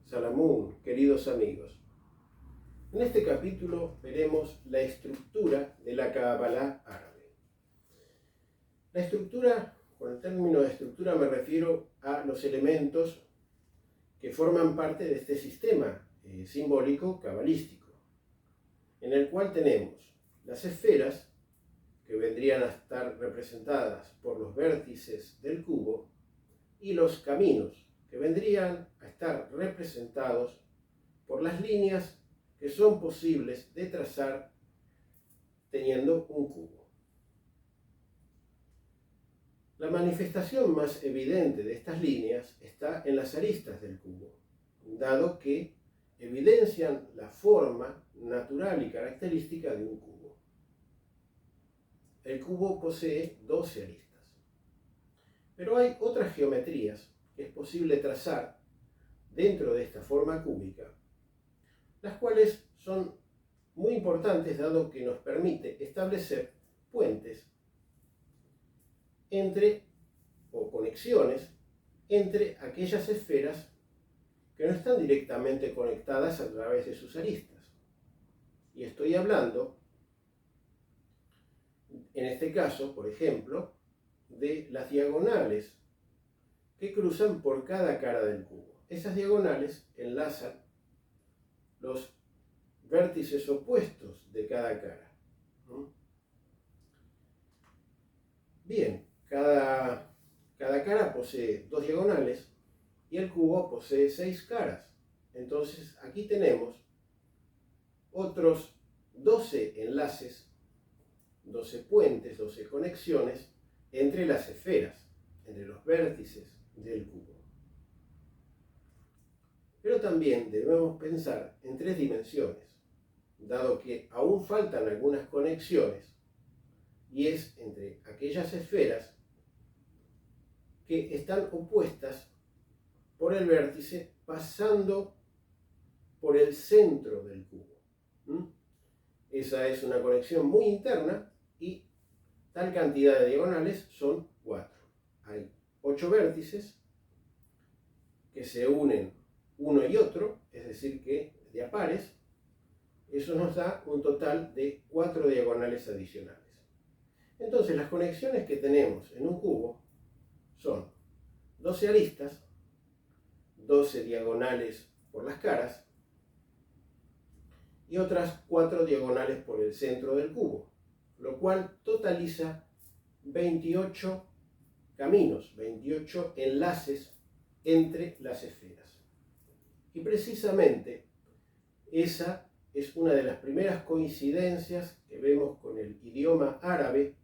Salamun, queridos amigos. En este capítulo veremos la estructura de la Kabbalah árabe. La estructura, con el término de estructura me refiero a los elementos que forman parte de este sistema simbólico cabalístico, en el cual tenemos las esferas, que vendrían a estar representadas por los vértices del cubo, y los caminos, que vendrían a estar representados por las líneas que son posibles de trazar teniendo un cubo. La manifestación más evidente de estas líneas está en las aristas del cubo, dado que evidencian la forma natural y característica de un cubo. El cubo posee 12 aristas. Pero hay otras geometrías que es posible trazar dentro de esta forma cúbica, las cuales son muy importantes dado que nos permite establecer puentes o conexiones entre aquellas esferas que no están directamente conectadas a través de sus aristas. Y estoy hablando, en este caso, por ejemplo, de las diagonales que cruzan por cada cara del cubo. Esas diagonales enlazan los vértices opuestos de cada cara. Bien, cada cara posee 2 diagonales y el cubo posee 6 caras. Entonces aquí tenemos otros 12 enlaces, 12 puentes, 12 conexiones entre las esferas, entre los vértices del cubo. Pero también debemos pensar en 3 dimensiones, dado que aún faltan algunas conexiones, y es entre aquellas esferas que están opuestas por el vértice pasando por el centro del cubo. Esa es una conexión muy interna y tal cantidad de diagonales son 4. Hay 8 vértices que se unen uno y otro, es decir que de a pares. Eso nos da un total de 4 diagonales adicionales. Entonces las conexiones que tenemos en un cubo son 12 aristas, 12 diagonales por las caras y otras 4 diagonales por el centro del cubo, lo cual totaliza 28 caminos, 28 enlaces entre las esferas. Y precisamente esa es una de las primeras coincidencias que vemos con el idioma árabe,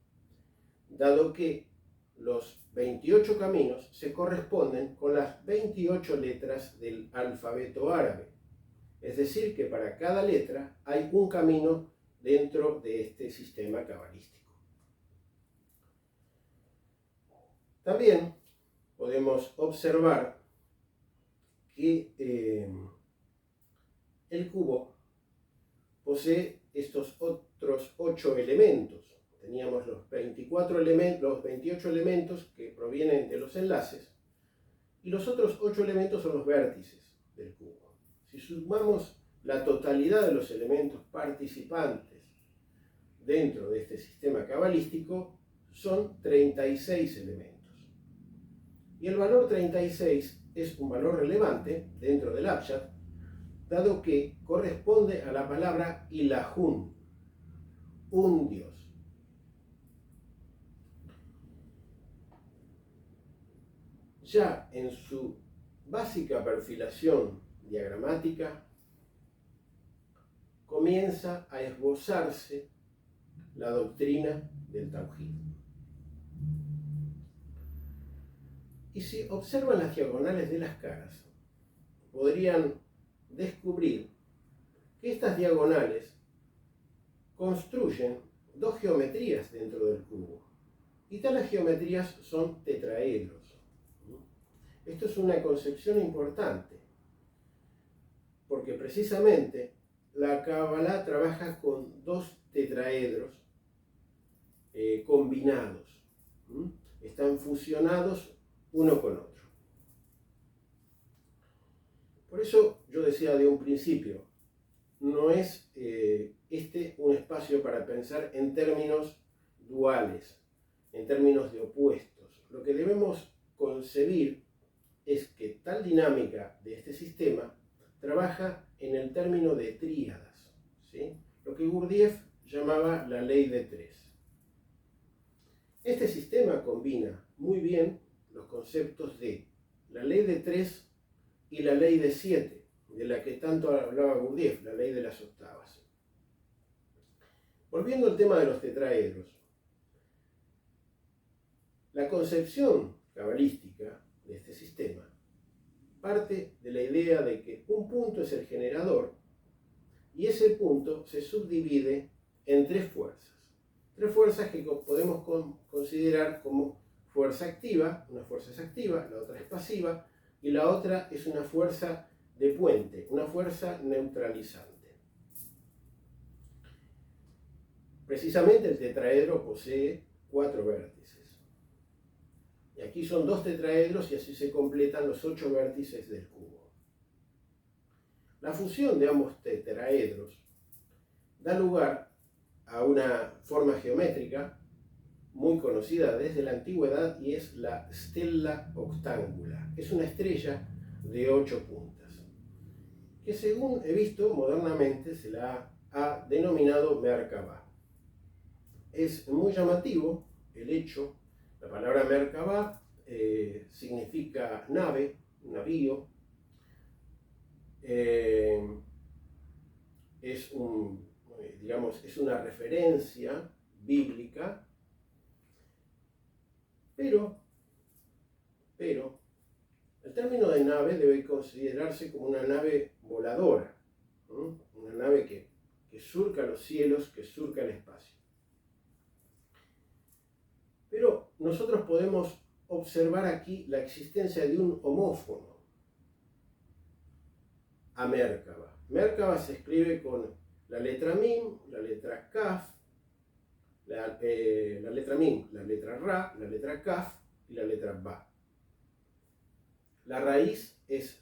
dado que los 28 caminos se corresponden con las 28 letras del alfabeto árabe. Es decir, que para cada letra hay un camino dentro de este sistema cabalístico. También podemos observar que el cubo posee estos otros 8 elementos. Teníamos los 28 elementos que provienen de los enlaces, y los otros 8 elementos son los vértices del cubo. Si sumamos la totalidad de los elementos participantes dentro de este sistema cabalístico, son 36 elementos. Y el valor 36 es un valor relevante dentro del Abjad, dado que corresponde a la palabra Ilahun, un Dios. Ya en su básica perfilación diagramática comienza a esbozarse la doctrina del Tauhid. Y si observan las diagonales de las caras, podrían descubrir que estas diagonales construyen 2 geometrías dentro del cubo. Y tales geometrías son tetraedros. Esto es una concepción importante, porque precisamente la Kabbalah trabaja con 2 tetraedros combinados. Están fusionados uno con otro. Por eso yo decía de un principio, no es este un espacio para pensar en términos duales, en términos de opuestos. Lo que debemos concebir es que tal dinámica de este sistema trabaja en el término de tríadas, ¿sí? Lo que Gurdjieff llamaba la ley de tres. Este sistema combina muy bien los conceptos de la ley de tres y la ley de siete, de la que tanto hablaba Gurdjieff, la ley de las octavas. Volviendo al tema de los tetraedros, la concepción cabalística de este sistema parte de la idea de que un punto es el generador y ese punto se subdivide en tres fuerzas que podemos considerar como fuerza activa. Una fuerza es activa, la otra es pasiva y la otra es una fuerza de puente, una fuerza neutralizante. Precisamente el tetraedro posee 4 vértices. Y aquí son 2 tetraedros y así se completan los 8 vértices del cubo. La fusión de ambos tetraedros da lugar a una forma geométrica muy conocida desde la antigüedad y es la stella octangula. Es una estrella de 8 puntas, que según he visto modernamente se la ha denominado Merkabah. Es muy llamativo el hecho, la palabra Merkabah significa nave, navío, es una referencia bíblica, pero el término de nave debe considerarse como una nave voladora, ¿no? Una nave que surca los cielos, que surca el espacio. Pero nosotros podemos observar aquí la existencia de un homófono a Merkabah. Merkabah se escribe con la letra Mim, la letra Kaf, la letra Mim, la letra Ra, la letra Kaf y la letra Ba. La raíz es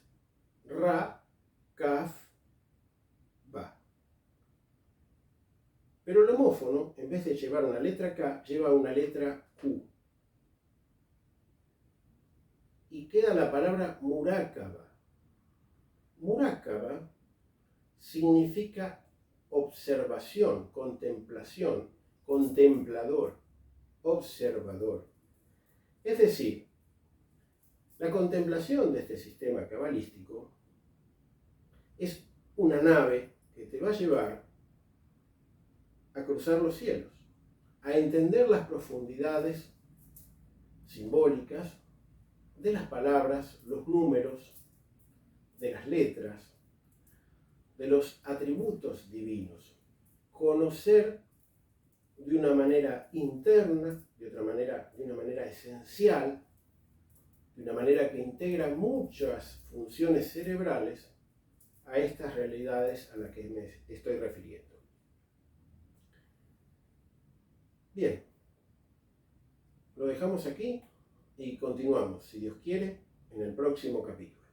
Ra, Kaf, Ba. Pero el homófono, en vez de llevar una letra K, lleva una letra Q. Y queda la palabra Murakaba. Murakaba significa observación, contemplación, contemplador, observador. Es decir, la contemplación de este sistema cabalístico es una nave que te va a llevar a cruzar los cielos, a entender las profundidades simbólicas de las palabras, los números, de las letras, de los atributos divinos. Conocer de una manera interna, de una manera esencial, de una manera que integra muchas funciones cerebrales a estas realidades a las que me estoy refiriendo. Bien, lo dejamos aquí y continuamos, si Dios quiere, en el próximo capítulo.